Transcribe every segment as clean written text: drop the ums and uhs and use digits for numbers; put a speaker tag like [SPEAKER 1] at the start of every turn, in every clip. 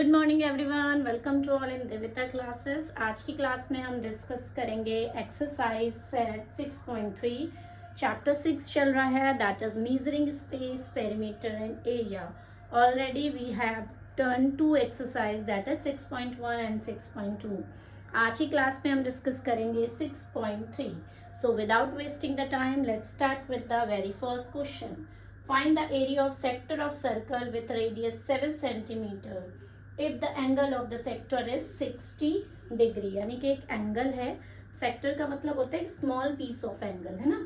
[SPEAKER 1] Good morning everyone, welcome to all in Devita classes. आज की class में हम डिस्कस करेंगे एक्सरसाइज सेट 6.3। चैप्टर 6 चल रहा है, that is measuring space, perimeter and area. Already we have done two exercise, that is 6.1 and 6.2। आज की क्लास में हम डिस्कस करेंगे 6.3। So without wasting the time, let's start with the very first question. Find the area of sector of circle with radius 7 centimetre if the angle of the sector is 60 degree. यानी कि एक angle है, sector का मतलब होता है एक small piece of angle, है ना,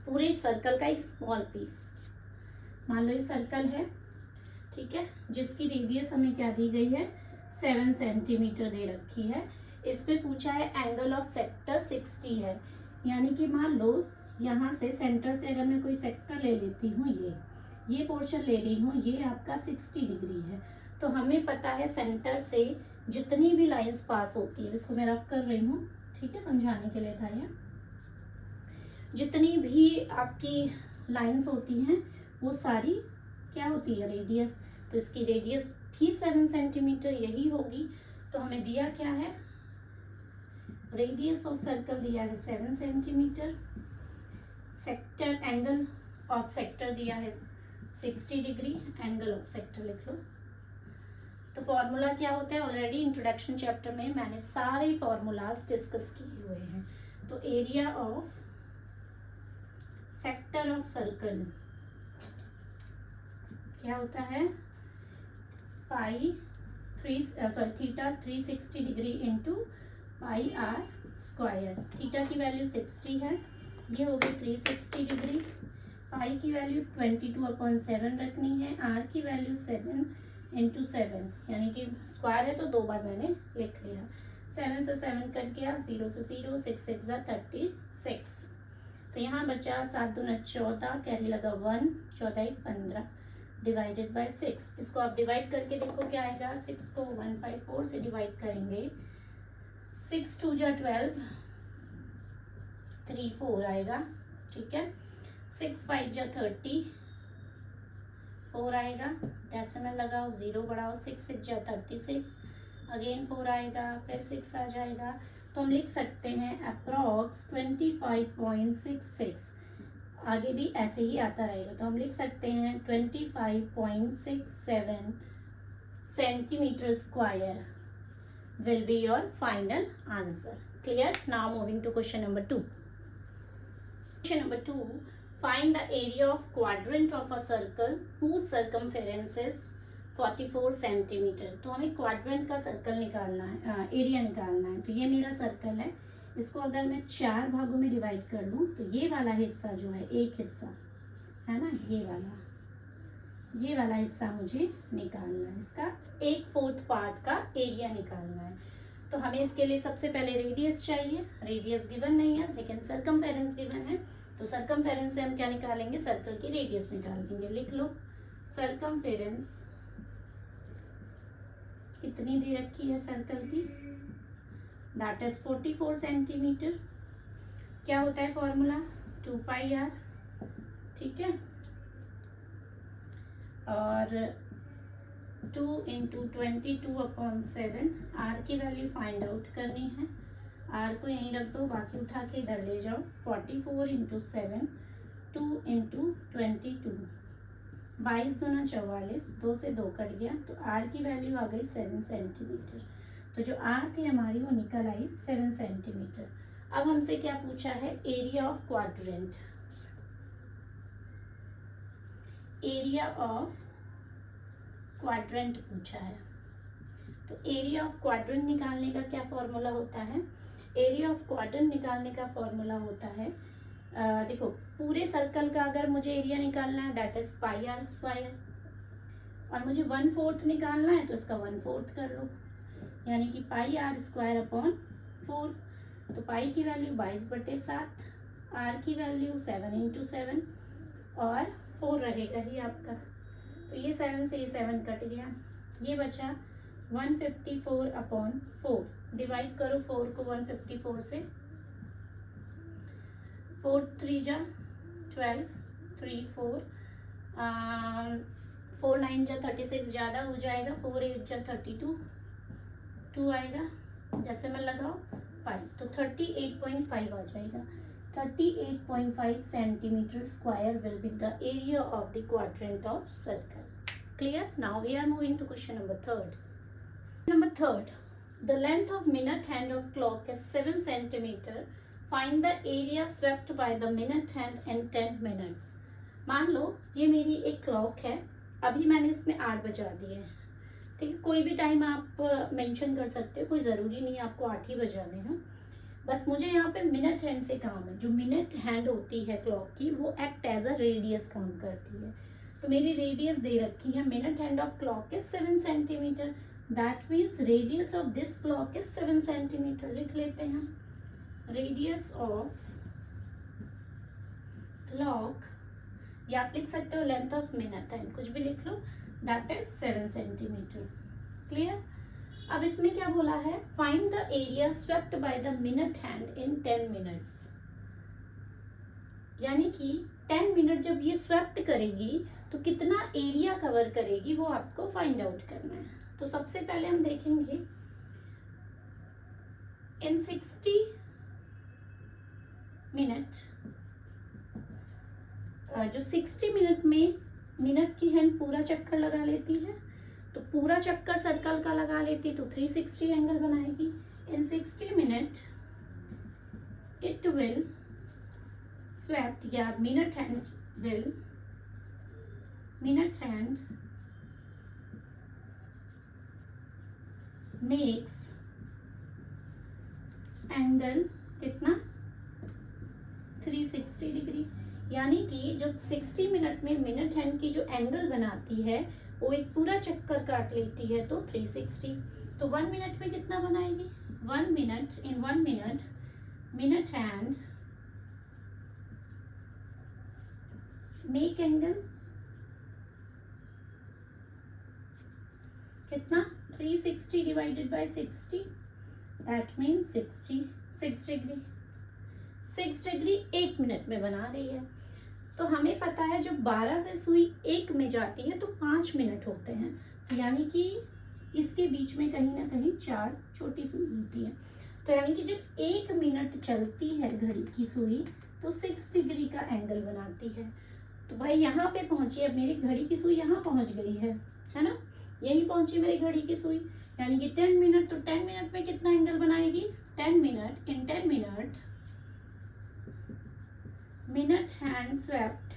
[SPEAKER 1] पूरे सर्कल का एक स्मॉल पीस। मान लो ये सर्कल है, ठीक है, जिसकी रेडियस हमें क्या दी गई है, 7 सेंटीमीटर दे रखी है। इस पे पूछा है एंगल ऑफ सेक्टर 60 है। यानी कि मान लो यहाँ से सेंटर से अगर मैं कोई सेक्टर ले लेती हूँ, ये पोर्शन ले रही हूँ, ये आपका 60 डिग्री है। तो हमें पता है सेंटर से जितनी भी लाइंस पास होती है, इसको मैं रफ कर रही हूँ, ठीक है, समझाने के लिए था ये। जितनी भी आपकी लाइंस होती हैं वो सारी क्या होती है, रेडियस। तो इसकी रेडियस भी 7 सेंटीमीटर यही होगी। तो हमें दिया क्या है, रेडियस ऑफ सर्कल दिया है 7 centimetre, sector angle of sector दिया है 60 डिग्री, एंगल ऑफ सेक्टर लिख लो। तो फॉर्मूला क्या होता है, ऑलरेडी इंट्रोडक्शन चैप्टर में मैंने सारे फॉर्मूलाज डिस्कस किए हुए हैं। तो area of sector of circle क्या होता है, theta 360 degree into pi r square. Theta की वैल्यू 60 है, ये हो गई 360 डिग्री। पाई की वैल्यू 22/7 रखनी है, आर की वैल्यू 7 इंटू 7, यानी कि स्क्वायर है तो 2 बार मैंने लिख लिया। 7 से 7 कट गया, 0 से 0, 6 6 36। तो यहाँ बचा 7 दूना 14, कैरी लगा 1, 14 15 डिवाइडेड बाय 6। इसको आप डिवाइड करके देखो क्या आएगा। 6 को 154 से डिवाइड करेंगे, 6 2 जा 12, 3 4 आएगा, ठीक है। 6 5 जा 30, 4 आएगा, डेसिमल लगाओ, 0 बढ़ाओ, 6 6 जा 36, अगेन 4 आएगा, फिर 6 आ जाएगा। तो हम लिख सकते हैं अप्रॉक्स 25.66। आगे भी ऐसे ही आता रहेगा, तो हम लिख सकते हैं 25.67 centimetre square will be your final answer. Clear? Now moving to question number 2. Question number 2. Find the area of quadrant of a circle whose circumference is 44 centimetre. तो हमें क्वाड्रेंट का सर्कल निकालना है, एरिया निकालना है। तो ये मेरा सर्कल है, इसको अगर मैं 4 भागों में डिवाइड कर लूँ तो ये वाला हिस्सा जो है, एक हिस्सा है ना, ये वाला हिस्सा मुझे निकालना है। इसका 1/4 पार्ट का एरिया निकालना है। तो हमें इसके लिए सबसे पहले रेडियस चाहिए। रेडियस गिवन नहीं है लेकिन सरकमफेरेंस गिवन है। तो सरकमफेरेंस से हम क्या निकालेंगे, सर्कल की रेडियस निकालेंगे। लिख लो, सरकमफेरेंस कितनी दे रखी है सर्कल की, दैट इज 44 सेंटीमीटर। क्या होता है फॉर्मूला, 2 पाई आर, ठीक है, और 2 इंटू 22/7। आर की वैल्यू फाइंड आउट करनी है। आर को यहीं रख दो, बाकी उठा के इधर ले जाओ। 44 इंटू 7, 2 इंटू 22, 22 दूना 44, 2 से 2 कट गया। तो आर की वैल्यू आ गई 7 सेंटीमीटर। तो जो आर थी हमारी वो निकल आई 7 सेंटीमीटर। अब हमसे क्या पूछा है, area of quadrant. Area of quadrant पूछा है। तो एरिया ऑफ क्वाड्रेंट निकालने का क्या फॉर्मूला होता है, एरिया ऑफ क्वाड्रेंट निकालने का फॉर्मूला होता है, देखो पूरे सर्कल का अगर मुझे एरिया निकालना है that is pi r square, और मुझे 1/4 निकालना है तो इसका 1/4 कर लो, यानी कि पाई आर स्क्वायर अपॉन 4। तो पाई की वैल्यू 22/7, आर की वैल्यू 7 इंटू 7, और 4 रहेगा ही आपका। तो ये 7 से ये 7 कट गया, ये बचा 154/4। डिवाइड करो 4 को 154 से, 4 3 जा 12, 3 4 4 9 जा 36 ज़्यादा हो जाएगा, 4 8 जा 32, 2 आएगा, जैसे मैं लगाओ 5, तो 38.5 आ जाएगा। 38.5 centimetre square will be the area of the quadrant of circle. Clear? Now we are moving to question number 3rd. Number 3rd, the length of minute hand of clock is 7 centimeter. Find the area swept by the minute hand in 10 minutes. मान लो ये मेरी एक clock है, अभी मैंने इसमें 8 बजा दिए हैं, ठीक है। कोई भी टाइम आप मेंशन कर सकते हो, कोई ज़रूरी नहीं आपको 8 ही बजाने हैं। बस मुझे यहाँ पे मिनट हैंड से काम है। जो मिनट हैंड होती है क्लॉक की, वो एक्ट एज अ रेडियस काम करती है। तो मेरी रेडियस दे रखी है, minute hand of clock is 7 centimetre, that means radius of this clock is 7 centimetre. लिख लेते हैं, रेडियस ऑफ क्लॉक, या आप लिख सकते हो लेंथ ऑफ मिनट हैंड, कुछ भी लिख लो, दैट इज 7 सेंटीमीटर। क्लियर? अब इसमें क्या बोला है, find the area swept by the minute hand in 10 minutes. यानी कि 10 मिनट जब ये स्वेप्ट करेगी तो कितना एरिया कवर करेगी, वो आपको फाइंड आउट करना है। तो सबसे पहले हम देखेंगे इन 60 मिनट, जो 60 मिनट में मिनट की हैंड पूरा चक्कर लगा लेती है, तो पूरा चक्कर सर्कल का लगा लेती तो 360 एंगल बनाएगी। इन 60 मिनट इट विल स्वेप्ट, या मिनट हैंड मेक्स एंगल कितना, 360 डिग्री। यानी कि जो 60 मिनट में मिनट हैंड की जो एंगल बनाती है वो एक पूरा चक्कर काट लेती है, तो 360। तो 1 मिनट में कितना बनाएगी, 1 मिनट, इन 1 minute minute hand make angle कितना, 360 divided by 60, that mean 6 degree. 6 degree 1 minute में बना रही है। तो हमें पता है जब 12 से सुई 1 में जाती है तो 5 मिनट होते हैं, यानी कि इसके बीच में कहीं ना कहीं 4 छोटी सुई होती है। तो यानी कि जब 1 मिनट चलती है घड़ी की सुई तो 6 डिग्री का एंगल बनाती है। तो भाई यहाँ पे पहुंची, अब मेरी घड़ी की सुई यहाँ पहुंच गई है ना, यही पहुंची मेरी घड़ी की सुई, यानी कि 10 मिनट। तो 10 मिनट में कितना एंगल बनाएगी, 10 मिनट, इन 10 मिनट मिनट हैंड स्वेप्ट,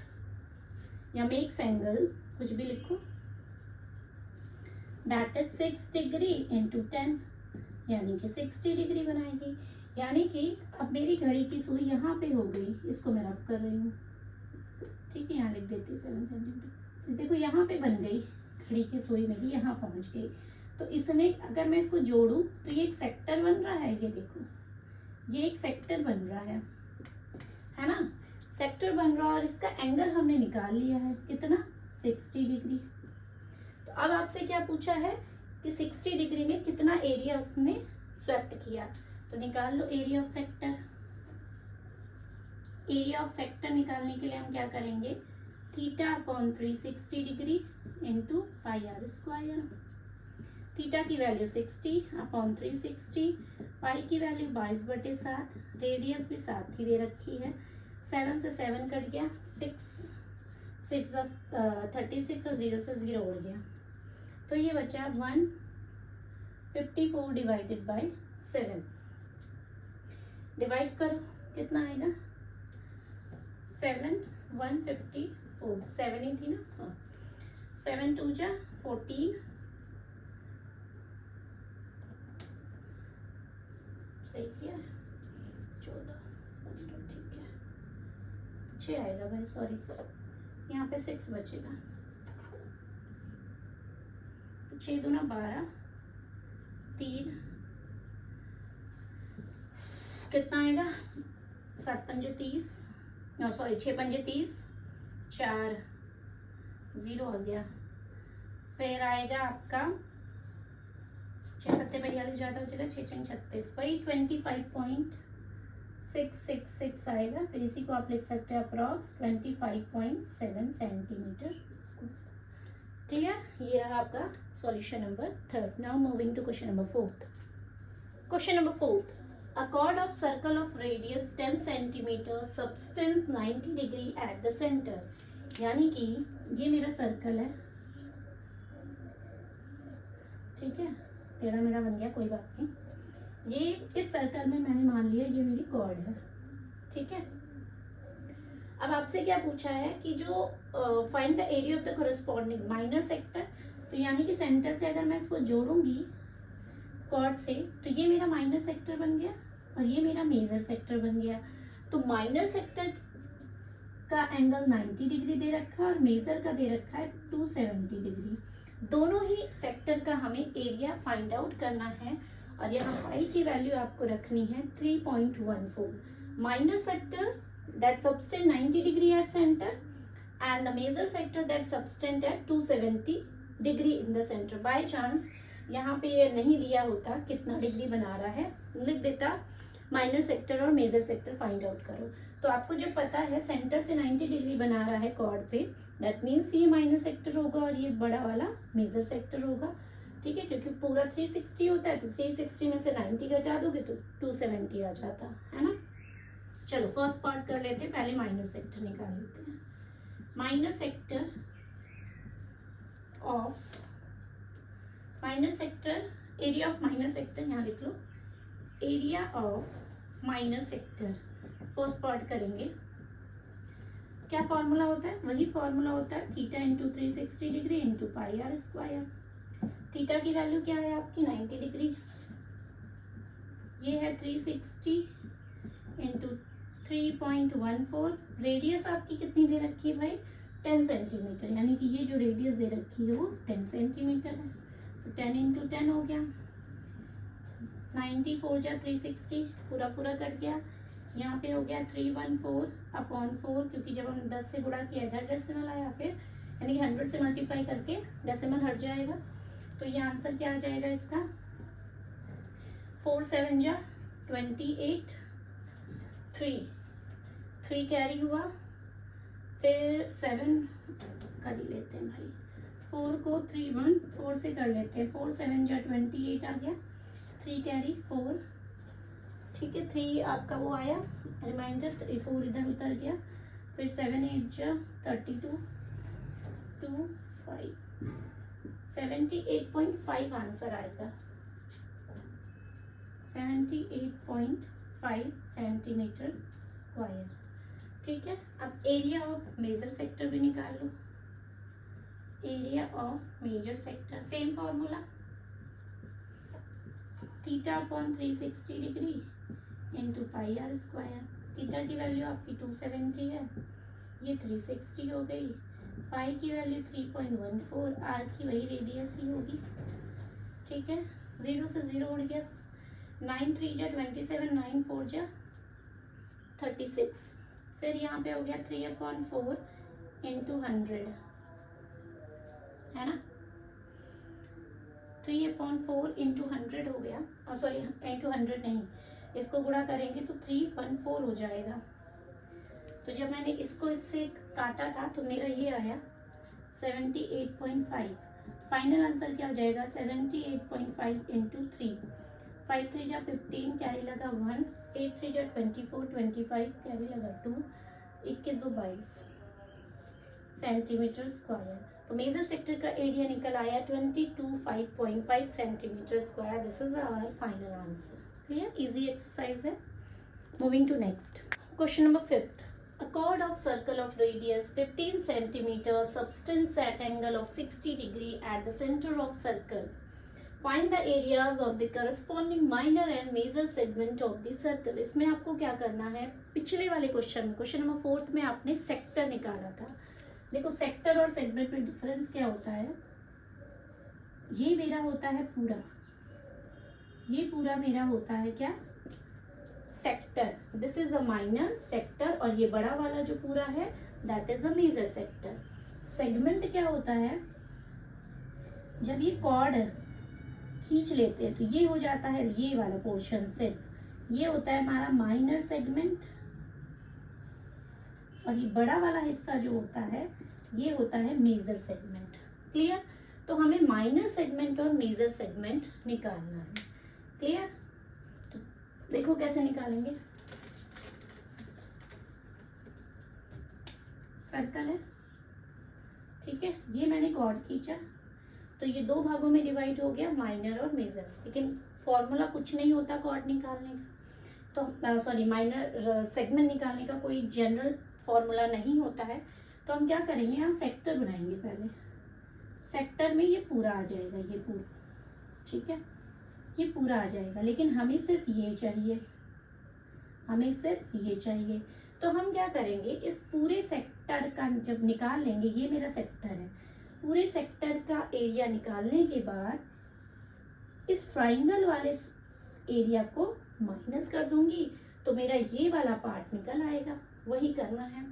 [SPEAKER 1] या मेक्स एंगल, कुछ भी लिखो, दैट इज 6 डिग्री इंटू 10, यानी कि 60 डिग्री बनाएगी। यानी कि अब मेरी घड़ी की सुई यहाँ पे हो गई, इसको मैं रफ कर रही हूँ, ठीक है, यहाँ लिख देती हूँ 7 सेंटीमीटर। तो देखो यहाँ पे बन गई घड़ी की सुई मेरी, यहाँ पहुँच गई। तो इसने, अगर मैं इसको जोड़ूं तो ये एक सेक्टर बन रहा है, ये देखो ये एक सेक्टर बन रहा है ना, सेक्टर बन रहा है, और इसका एंगल हमने निकाल लिया है कितना, 60 डिग्री। तो अब आपसे क्या पूछा है कि 60 डिग्री में कितना एरिया उसने स्वेप्ट किया, तो निकाल लो area of sector. Area of sector निकालने के लिए हम क्या करेंगे, theta upon 360 degree into pi r square. Theta की वैल्यू 60 अपॉन 360, पाई की वैल्यू 22/7, रेडियस भी 7 ही दे रखी है। 7 से 7 कट गया, 6 36 और 0 से 0 उड़ गया, तो ये बचा 154 डिवाइडेड बाय 7। डिवाइड करो कितना आएगा, 7 154, 7 ही थी ना, हाँ, 7 2 जा 14, सही किया, 14 15, ठीक है, 6 आएगा भाई, सॉरी, यहाँ पे 6 बचेगा, 6 दूना 12, 3 कितना आएगा, 7 पंजे 30, सॉरी 6 पंजे 30, 4 0 आ गया। फिर आएगा आपका 6 7 42 ज़्यादा हो जाएगा, 6 6 36, वही 25.666 आएगा। फिर इसी को आप लिख सकते हो अप्रॉक्स 25.7 सेंटीमीटर स्क्वायर। क्लियर? ये रहा आपका solution number third. Now moving to question number fourth. Question number fourth. A chord of circle of radius 10 centimeter, substance 90 degree at the center. यानी कि ये मेरा सर्कल है, ठीक है, टेढ़ा मेढ़ा बन गया, कोई बात नहीं. ये इस सर्कल में मैंने मान लिया ये मेरी कॉर्ड है, ठीक है. अब आपसे क्या पूछा है कि जो find the area of the corresponding minor sector. तो यानी कि सेंटर से अगर मैं इसको जोड़ूंगी कॉर्ड से तो ये मेरा माइनर सेक्टर बन गया और ये मेरा मेजर सेक्टर बन गया. तो माइनर सेक्टर का एंगल 90 डिग्री दे रखा है और मेजर का दे रखा है 270 डिग्री. दोनों ही सेक्टर का हमें एरिया फाइंड आउट करना है और यहाँ फाई की वैल्यू आपको रखनी है 3.14. Minor sector that subtend 90 degree at center and the major sector that subtend at 270 degree in the center. By chance यहाँ पे ये नहीं दिया होता कितना डिग्री बना रहा है, लिख देता माइनर सेक्टर और मेजर सेक्टर फाइंड आउट करो. तो आपको जब पता है सेंटर से 90 डिग्री बना रहा है कॉर्ड पे, दैट मीन्स ये माइनर सेक्टर होगा और ये बड़ा वाला मेजर सेक्टर होगा, ठीक है, क्योंकि पूरा 360 होता है तो 360 में से 90 घटा दोगे तो 270 आ जाता है ना. चलो फर्स्ट पार्ट कर लेते हैं, पहले माइनर सेक्टर निकाल लेते हैं. Minor sector area of minor sector, यहाँ लिख लो area of minor sector. First part करेंगे. क्या फॉर्मूला होता है? वही फॉर्मूला होता है theta into 360 degree into pi r square. Theta की वैल्यू क्या है आपकी 90 डिग्री, ये है 360 इंटू 3.14. रेडियस आपकी कितनी दे रखी है भाई 10 सेंटीमीटर, यानी कि ये जो रेडियस दे रखी है वो 10 सेंटीमीटर है. तो 10 इंटू 10 हो गया 94 जा 360, पूरा पूरा कट गया. यहाँ पे हो गया 314/4, क्योंकि जब हम 10 से गुणा किया इधर डेसिमल आया, फिर यानी कि 100 से मल्टीप्लाई करके डेसिमल हट जाएगा. तो ये आंसर क्या आ जाएगा इसका 4 7 जा 28, 3 कैरी हुआ, फिर 7 कर ही लेते हैं भाई, 4 को 4 से कर लेते हैं, 4 7 जा 28 आ गया, 3 कैरी 4, ठीक है. 3 आपका वो आया रिमाइंडर, 4 इधर उतर गया, फिर 7 8 जा 32, 2 5, 78.5 आंसर आएगा, 78.5 सेंटीमीटर स्क्वायर, ठीक है. अब एरिया ऑफ मेजर सेक्टर भी निकाल लो. Area of major sector same formula, theta upon 360 degree into pi r square. Theta की वैल्यू आपकी 270 है, ये 360 हो गई, पाई की वैल्यू 3.14, आर की वही रेडियस ही होगी, ठीक है. 0 से 0 उड़ गया, 9 3 जा 27, 9 4 जा 36, फिर यहाँ पे हो गया 3/4 इंटू 100, है ना. 3/4 इंटू 100 हो गया, सॉरी इंटू 100 नहीं, इसको गुणा करेंगे तो 314 हो जाएगा. तो जब मैंने इसको इससे काटा था तो मेरा ये आया 78.5. फाइनल आंसर क्या हो जाएगा 78.5 इंटू 3, 5 3 जा 15 कैरी लगा 1, 8 3 जा 24, 25 कैरी लगा 2, 21 2 22 सेंटीमीटर स्क्वायर. तो मेजर सेक्टर का एरिया निकल आया 225.5 centimetre square. This is our final answer. Clear? Easy exercise है. Moving to next question number 5th. A chord of circle of radius 15 centimeter, substance at angle of 60 degree at the center of circle. Find the areas of the corresponding minor and major segment of the circle. इसमें आपको क्या करना है, पिछले वाले question number 4th में आपने sector निकाला था. देखो सेक्टर और सेगमेंट में डिफरेंस क्या होता है, ये मेरा होता है पूरा, ये पूरा मेरा होता है क्या sector. This is a minor sector और ये बड़ा वाला जो पूरा है that is a major sector. Segment क्या होता है, जब ये कॉर्ड खींच लेते हैं तो ये हो जाता है ये वाला पोर्शन, सिर्फ ये होता है हमारा माइनर सेगमेंट और ये बड़ा वाला हिस्सा जो होता है ये होता है मेजर सेगमेंट. क्लियर। तो हमें माइनर सेगमेंट और मेजर सेगमेंट निकालना है। क्लियर। तो देखो कैसे निकालेंगे। सर्कल है, ठीक है, ये मैंने कॉर्ड खींचा तो ये दो भागों में डिवाइड हो गया, माइनर और मेजर। लेकिन फॉर्मूला कुछ नहीं होता कॉर्ड निकालने का, तो सॉरी माइनर सेगमेंट निकालने का कोई जनरल फॉर्मूला नहीं होता है। तो हम क्या करेंगे, यहाँ सेक्टर बनाएंगे। पहले सेक्टर में ये पूरा आ जाएगा, ये पूरा, ठीक है, ये पूरा आ जाएगा। लेकिन हमें सिर्फ ये चाहिए, हमें सिर्फ ये चाहिए। तो हम क्या करेंगे, इस पूरे सेक्टर का जब निकाल लेंगे, ये मेरा सेक्टर है, पूरे सेक्टर का एरिया निकालने के बाद इस ट्राइंगल वाले एरिया को माइनस कर दूंगी तो मेरा ये वाला पार्ट निकल आएगा। वही करना है।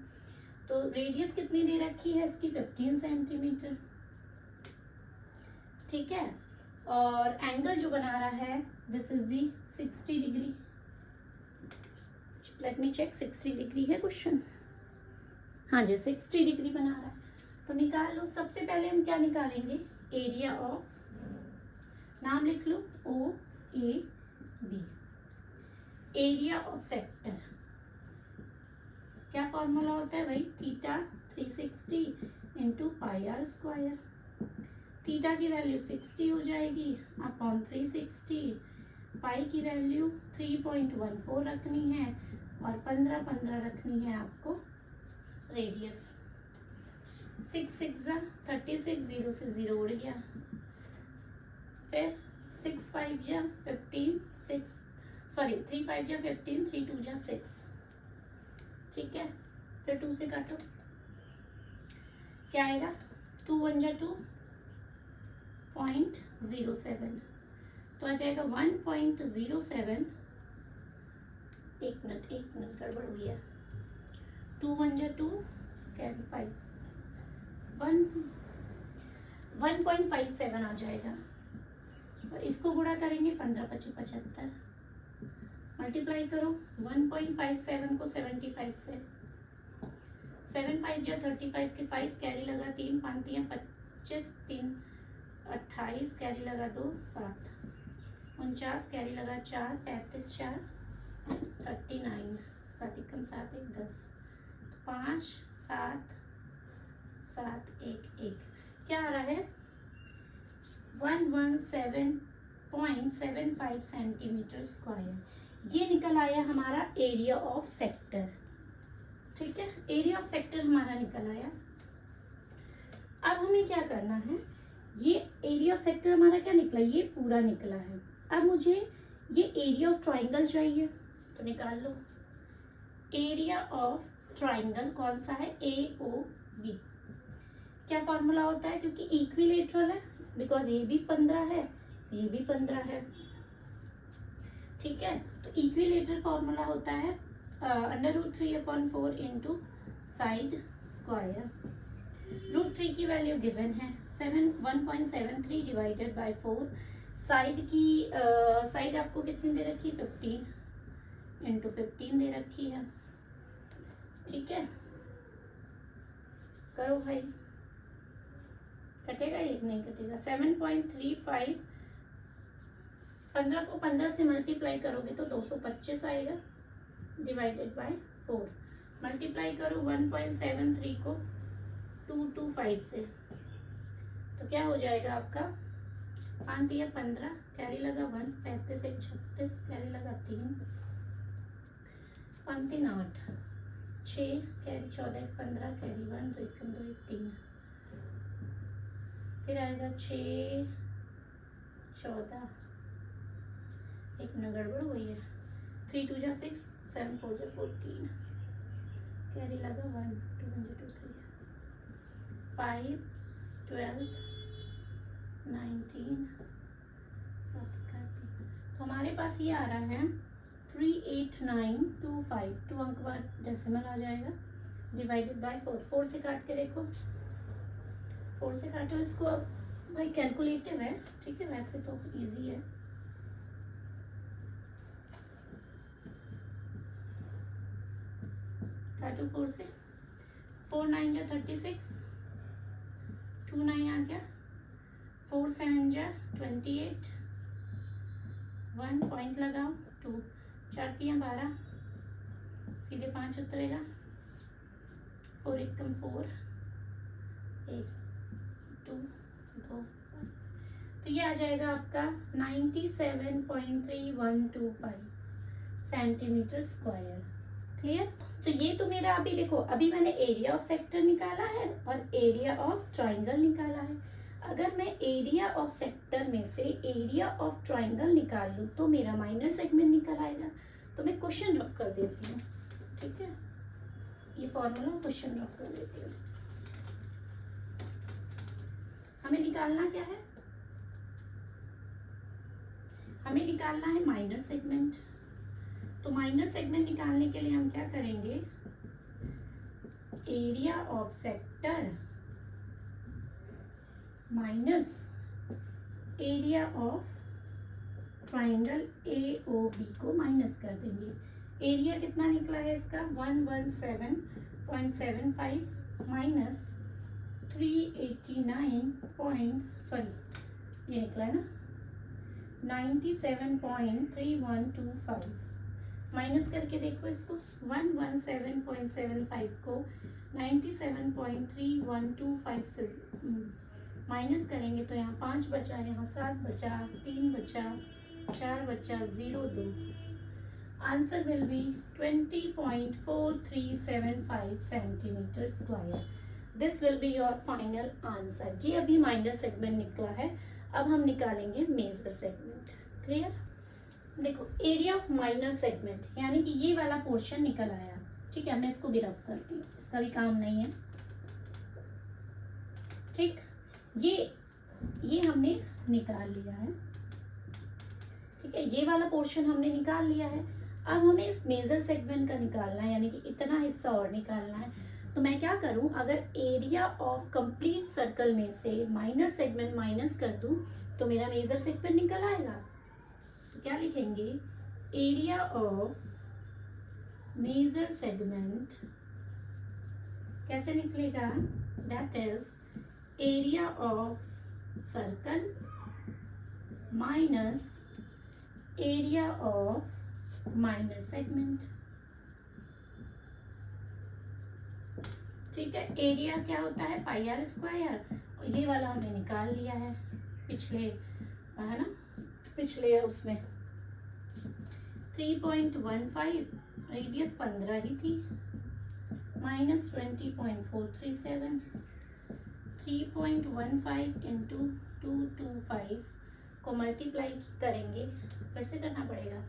[SPEAKER 1] तो रेडियस कितनी दे रखी है इसकी, 15 सेंटीमीटर, ठीक है। और एंगल जो बना रहा है, this is the 60 degree. Let me check, 60 degree है क्वेश्चन, हाँ जी 60 डिग्री बना रहा है। तो निकाल लो। सबसे पहले हम क्या निकालेंगे, एरिया ऑफ, नाम लिख लो O A B, area of sector. क्या फॉर्मूला होता है भाई, theta 360 into pi r square. Theta की वैल्यू 60 हो जाएगी अपॉन 360, पाई की वैल्यू 3.14 रखनी है और 15 रखनी है आपको रेडियस। 6 6 जा 36, 0 से 0 उड़ गया। फिर 6 5 जा 15, 6 सॉरी 3 5 जा 15, 3 2 जा 6, ठीक है। फिर 2 से काटो, क्या आएगा, 2 1 जा 2.07, तो आ जाएगा 1.07। एक मिनट गड़बड़ हुई है। 2 1 जा 2 कैरी 5, 1.57 आ जाएगा। और इसको गुणा करेंगे 15 5 75, मल्टीप्लाई करो 1.57 को 75 से, 7 5 जा 35 के 5 कैरी लगा 3 5 25, 3 28 कैरी लगा 2 7, 49 कैरी लगा 4 35 4 39, 7 एकम 7 1 10, 5 7 7 1 1, क्या आ रहा है 117.75 सेंटीमीटर स्क्वायर। ये निकल आया हमारा एरिया ऑफ सेक्टर, ठीक है। एरिया ऑफ सेक्टर हमारा निकल आया। अब हमें क्या करना है, ये एरिया ऑफ सेक्टर हमारा क्या निकला, ये पूरा निकला है। अब मुझे ये एरिया ऑफ ट्राइंगल चाहिए, तो निकाल लो। एरिया ऑफ ट्राइंगल कौन सा है, ए ओ बी। क्या फॉर्मूला होता है, क्योंकि इक्विलेटरल है, बिकॉज ये भी 15 है, ये भी 15 है, ठीक है। तो इक्विलेटरल फॉर्मूला होता है √3/4 इंटू साइड स्क्वायर। √3 की वैल्यू गिवन है 1.73 डिवाइडेड बाय 4। साइड की साइड आपको कितनी दे रखी है, 15 इंटू 15 दे रखी है, ठीक है। करो भाई, कटेगा एक, नहीं कटेगा। 7.35, 15 को 15 से मल्टीप्लाई करोगे तो 225 आएगा डिवाइडेड बाय 4। मल्टीप्लाई करो 1.73 को 225 से, तो क्या हो जाएगा आपका, 5 या 15 कैरी लगा 1, 35 1 36 कैरी लगा 3, 5 3 8 6 कैरी 14 1 15 कैरी 1 2 1 2 1 3, फिर आएगा 6 14, एक मिनट गड़बड़ हुई है, 3 2 जा 6 7 4 जा 14 कैरी लगा 1 2 1 2 3 5 12 19, तो हमारे पास ये आ रहा है 38925, 2 अंक बाद डेसिमल आ जाएगा डिवाइडेड बाय 4। 4 से काट के देखो, 4 से काटो इसको। अब भाई कैलकुलेटिव है, ठीक है, वैसे तो इजी है। काटो 4 से, 4 9 जा 36, 2 9 आ गया, 4 7 जा 28, 1 पॉइंट लगाओ, 2 4 3 12, सीधे 5 उतरेगा, 4 1 4, 1 2 2, तो ये आ जाएगा आपका 97.3125 सेंटीमीटर स्क्वायर। क्लियर? तो ये तो मेरा अभी देखो, अभी मैंने एरिया ऑफ सेक्टर निकाला है और एरिया ऑफ ट्राइंगल निकाला है। अगर मैं एरिया ऑफ सेक्टर में से एरिया ऑफ ट्राइंगल निकाल लूँ तो मेरा माइनर सेगमेंट निकल आएगा। तो मैं क्वेश्चन रफ कर देती हूँ, ठीक है, ये फॉर्मूला क्वेश्चन रफ कर देती हूँ। हमें निकालना क्या है? हमें निकालना है माइनर सेगमेंट। तो माइनर सेगमेंट निकालने के लिए हम क्या करेंगे, area of sector minus area of triangle AOB को माइनस कर देंगे। एरिया कितना निकला है इसका 117.75 माइनस 389 ये निकला है ना 97.3125 माइनस करके देखो इसको, 117.75 को 97.3125 से माइनस करेंगे तो यहाँ 5 बचा, यहाँ 7 बचा, 3 बचा, 4 बचा, 0 2, answer will be 20.4375 centimetre square. This will be your final answer. ये अभी माइनर सेगमेंट निकला है, अब हम निकालेंगे मेजर सेगमेंट। क्लियर? देखो एरिया ऑफ माइनर सेगमेंट यानी कि ये वाला पोर्शन निकल आया, ठीक है, मैं इसको भी रफ करती हूँ, इसका भी काम नहीं है, ठीक, ये हमने निकाल लिया है, ठीक है, ये वाला पोर्शन हमने निकाल लिया है। अब हमें इस मेजर सेगमेंट का निकालना है, यानी कि इतना हिस्सा और निकालना है। तो मैं क्या करूं, अगर एरिया ऑफ कंप्लीट सर्कल में से माइनर सेगमेंट माइनस कर दूं तो मेरा मेजर सेगमेंट निकल आएगा। तो क्या लिखेंगे, एरिया ऑफ मेजर सेगमेंट कैसे निकलेगा, that is area of circle minus area of minor segment. ठीक है, एरिया क्या होता है पाई आर स्क्वायर, ये वाला हमने निकाल लिया है पिछले, है ना, पिछले उसमें 3.15, रेडियस 15 ही थी, माइनस 20.437, 3.15 इंटू 225 को मल्टीप्लाई करेंगे, फिर से करना पड़ेगा,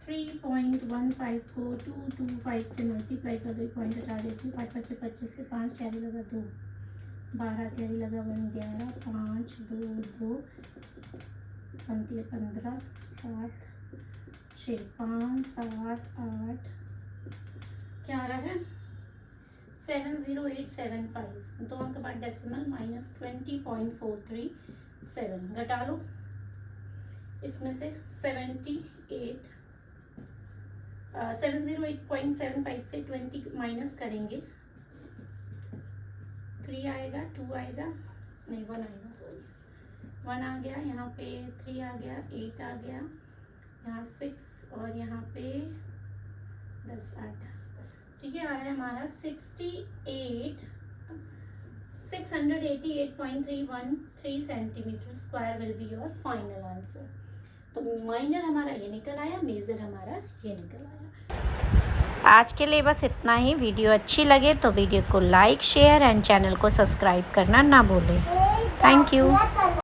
[SPEAKER 1] 3.15 को 225 से मल्टीप्लाई कर दो, पॉइंट हटा देती हूँ, 5 5 25 से 5 कैरी लगा 2, 12 कैरी लगा 1 11, 5 2 2 बनती है 15, 7 6 5 7 8, क्या आ रहा है 70875, 2 अंक बाद डेसिमल माइनस 20.437, घटा लो इसमें से 708.75 से 20 माइनस करेंगे, 3 आएगा, 2 आएगा, नहीं 1 आएगा, सॉरी 1 आ गया, यहाँ पे 3 आ गया, 8 आ गया, यहाँ 6 और यहाँ पे 10 8, ठीक है, आ रहा है हमारा 688.313 centimetre square will be your final answer. तो माइनर हमारा ये निकल आया, मेजर हमारा ये निकल आया। आज के लिए बस इतना ही। वीडियो अच्छी लगे तो वीडियो को लाइक शेयर एंड चैनल को सब्सक्राइब करना ना भूलें। Thank you.